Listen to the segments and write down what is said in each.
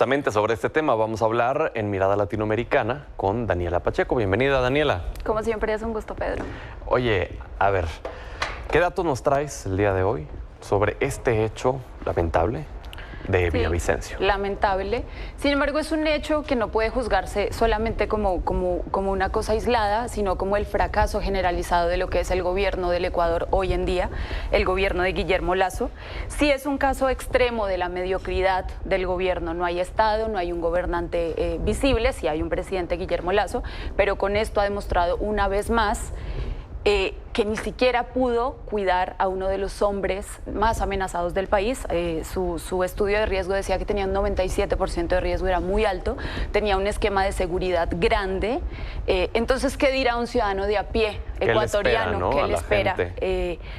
justamente sobre este tema vamos a hablar en Mirada Latinoamericana con Daniela Pacheco. Bienvenida, Daniela. Como siempre, es un gusto, Pedro. Oye, a ver, ¿qué datos nos traes el día de hoy sobre este hecho lamentable de Villavicencio? Lamentable. Sin embargo, es un hecho que no puede juzgarse solamente como una cosa aislada, sino como el fracaso generalizado de lo que es el gobierno del Ecuador hoy en día, el gobierno de Guillermo Lasso. Sí es un caso extremo de la mediocridad del gobierno. No hay Estado, no hay un gobernante visible, sí hay un presidente, Guillermo Lasso, pero con esto ha demostrado una vez más que ni siquiera pudo cuidar a uno de los hombres más amenazados del país. Su estudio de riesgo decía que tenía un 97% de riesgo, era muy alto, tenía un esquema de seguridad grande. Entonces, ¿qué dirá un ciudadano de a pie ecuatoriano? ¿Qué le espera?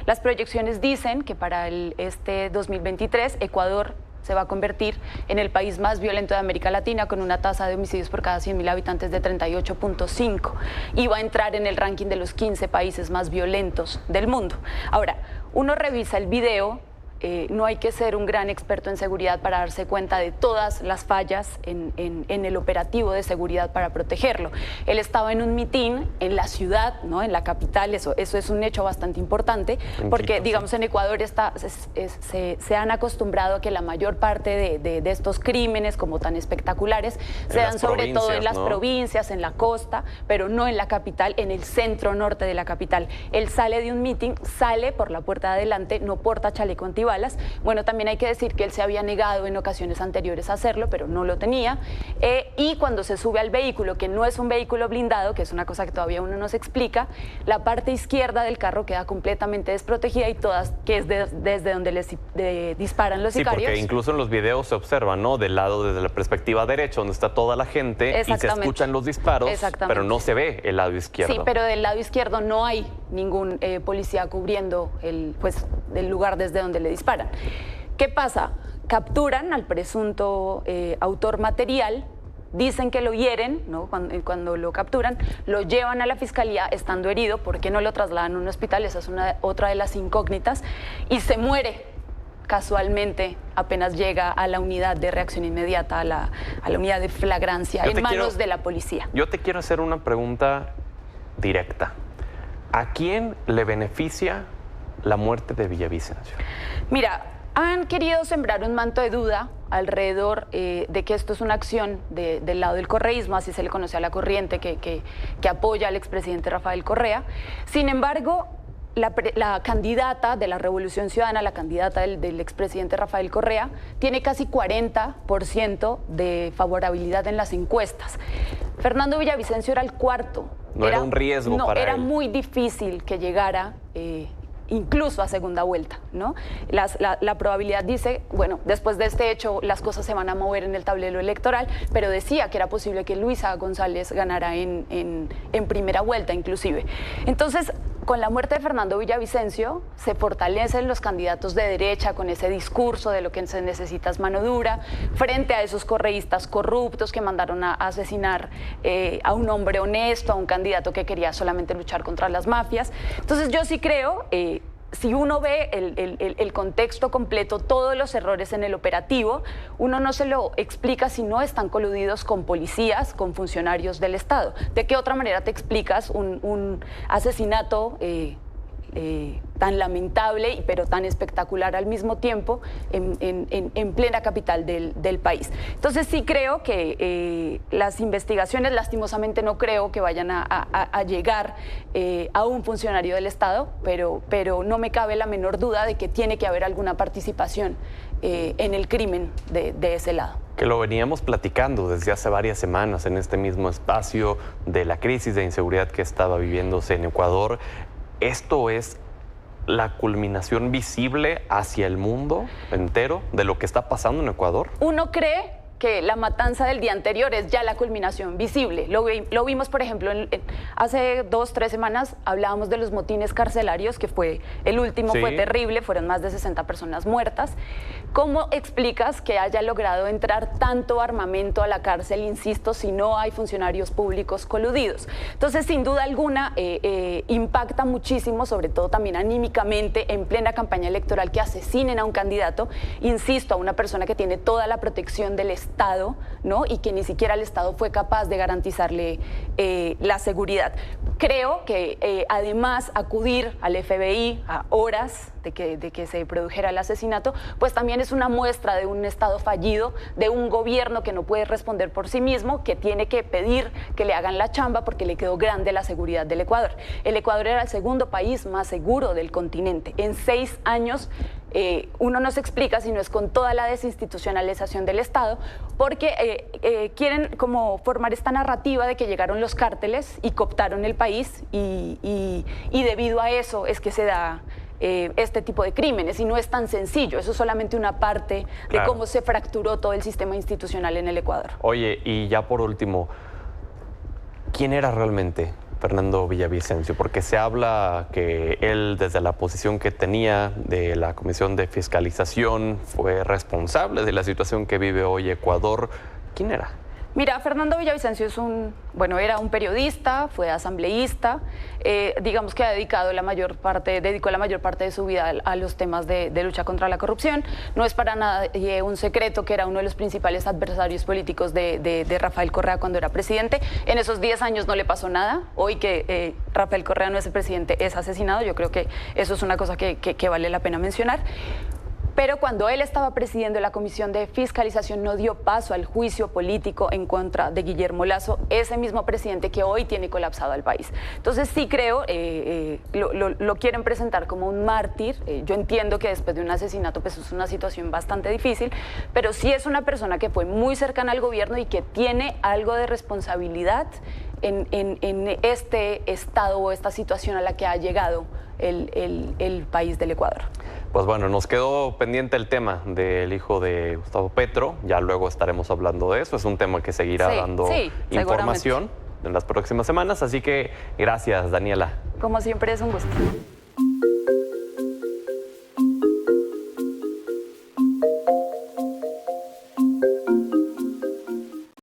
Las proyecciones dicen que para este 2023 Ecuador se va a convertir en el país más violento de América Latina, con una tasa de homicidios por cada 100.000 habitantes de 38.5, y va a entrar en el ranking de los 15 países más violentos del mundo. Ahora, uno revisa el video. No hay que ser un gran experto en seguridad para darse cuenta de todas las fallas en el operativo de seguridad para protegerlo. Él estaba en un mitin en la ciudad, ¿no? En la capital. Eso es un hecho bastante importante, porque digamos en Ecuador se han acostumbrado a que la mayor parte de estos crímenes como tan espectaculares se dan sobre todo en las provincias, en la costa, pero no en la capital, en el centro norte de la capital. Él sale de un mitin, sale por la puerta de adelante, no porta chaleco antibalas. Bueno, también hay que decir que él se había negado en ocasiones anteriores a hacerlo, pero no lo tenía. Y cuando se sube al vehículo, que no es un vehículo blindado, que es una cosa que todavía uno no se explica, la parte izquierda del carro queda completamente desprotegida y que es desde donde les disparan los sicarios. Sí, porque incluso en los videos se observa, ¿no? Del lado, desde la perspectiva derecha, donde está toda la gente, y se escuchan los disparos, pero no se ve el lado izquierdo. Sí, pero del lado izquierdo no hay ningún policía cubriendo el lugar desde donde le disparan. ¿Qué pasa? Capturan al presunto autor material, dicen que lo hieren, ¿no? Cuando lo capturan, lo llevan a la fiscalía estando herido. ¿Por qué no lo trasladan a un hospital? Esa es otra de las incógnitas. Y se muere casualmente apenas llega a la unidad de reacción inmediata, a la unidad de flagrancia, en manos de la policía. Yo te quiero hacer una pregunta directa. ¿A quién le beneficia la muerte de Villavicencio? Mira, han querido sembrar un manto de duda alrededor de que esto es una acción del lado del correísmo, así se le conoce a la corriente que apoya al expresidente Rafael Correa. Sin embargo, la candidata de la Revolución Ciudadana, la candidata del expresidente Rafael Correa, tiene casi 40% de favorabilidad en las encuestas. Fernando Villavicencio era el cuarto. No era un riesgo para él. Era muy difícil que llegara incluso a segunda vuelta, ¿no? La probabilidad dice, bueno, después de este hecho las cosas se van a mover en el tablero electoral, pero decía que era posible que Luisa González ganara en primera vuelta inclusive. Entonces, con la muerte de Fernando Villavicencio se fortalecen los candidatos de derecha con ese discurso de lo que se necesita es mano dura, frente a esos correístas corruptos que mandaron a asesinar a un hombre honesto, a un candidato que quería solamente luchar contra las mafias. Entonces yo sí creo, si uno ve el contexto completo, todos los errores en el operativo, uno no se lo explica si no están coludidos con policías, con funcionarios del Estado. ¿De qué otra manera te explicas un asesinato tan lamentable pero tan espectacular al mismo tiempo en plena capital del país? Entonces sí creo que las investigaciones, lastimosamente no creo que vayan a llegar a un funcionario del Estado, pero no me cabe la menor duda de que tiene que haber alguna participación en el crimen de ese lado. Que lo veníamos platicando desde hace varias semanas en este mismo espacio de la crisis de inseguridad que estaba viviéndose en Ecuador. ¿Esto es la culminación visible hacia el mundo entero de lo que está pasando en Ecuador? Uno cree que la matanza del día anterior es ya la culminación visible. Lo vimos, por ejemplo, hace 2 o 3 semanas hablábamos de los motines carcelarios, que fue el último, sí. Fue terrible, fueron más de 60 personas muertas. ¿Cómo explicas que haya logrado entrar tanto armamento a la cárcel, insisto, si no hay funcionarios públicos coludidos? Entonces, sin duda alguna, impacta muchísimo, sobre todo también anímicamente, en plena campaña electoral, que asesinen a un candidato, insisto, a una persona que tiene toda la protección del Estado Estado, ¿no? Y que ni siquiera el Estado fue capaz de garantizarle la seguridad. Creo que además acudir al FBI a horas de que se produjera el asesinato, pues también es una muestra de un Estado fallido, de un gobierno que no puede responder por sí mismo, que tiene que pedir que le hagan la chamba porque le quedó grande la seguridad del Ecuador. El Ecuador era el segundo país más seguro del continente. En 6 años uno no se explica si no es con toda la desinstitucionalización del Estado, porque quieren como formar esta narrativa de que llegaron los cárteles y cooptaron el país y debido a eso es que se da este tipo de crímenes, y no es tan sencillo. Eso es solamente una parte de cómo se fracturó todo el sistema institucional en el Ecuador. Oye, y ya por último, ¿quién era realmente Fernando Villavicencio? Porque se habla que él, desde la posición que tenía de la Comisión de Fiscalización, fue responsable de la situación que vive hoy Ecuador. ¿Quién era? Mira, Fernando Villavicencio era un periodista, fue asambleísta, digamos que dedicó la mayor parte de su vida a los temas de lucha contra la corrupción. No es para nada un secreto que era uno de los principales adversarios políticos de Rafael Correa cuando era presidente. En esos 10 años no le pasó nada. Hoy que Rafael Correa no es el presidente, es asesinado. Yo creo que eso es una cosa que vale la pena mencionar. Pero cuando él estaba presidiendo la Comisión de Fiscalización no dio paso al juicio político en contra de Guillermo Lasso, ese mismo presidente que hoy tiene colapsado al país. Entonces sí creo, lo quieren presentar como un mártir. Yo entiendo que después de un asesinato pues es una situación bastante difícil, pero sí es una persona que fue muy cercana al gobierno y que tiene algo de responsabilidad en este estado o esta situación a la que ha llegado el país del Ecuador. Pues bueno, nos quedó pendiente el tema del hijo de Gustavo Petro. Ya luego estaremos hablando de eso. Es un tema que seguirá dando información en las próximas semanas. Así que gracias, Daniela. Como siempre, es un gusto.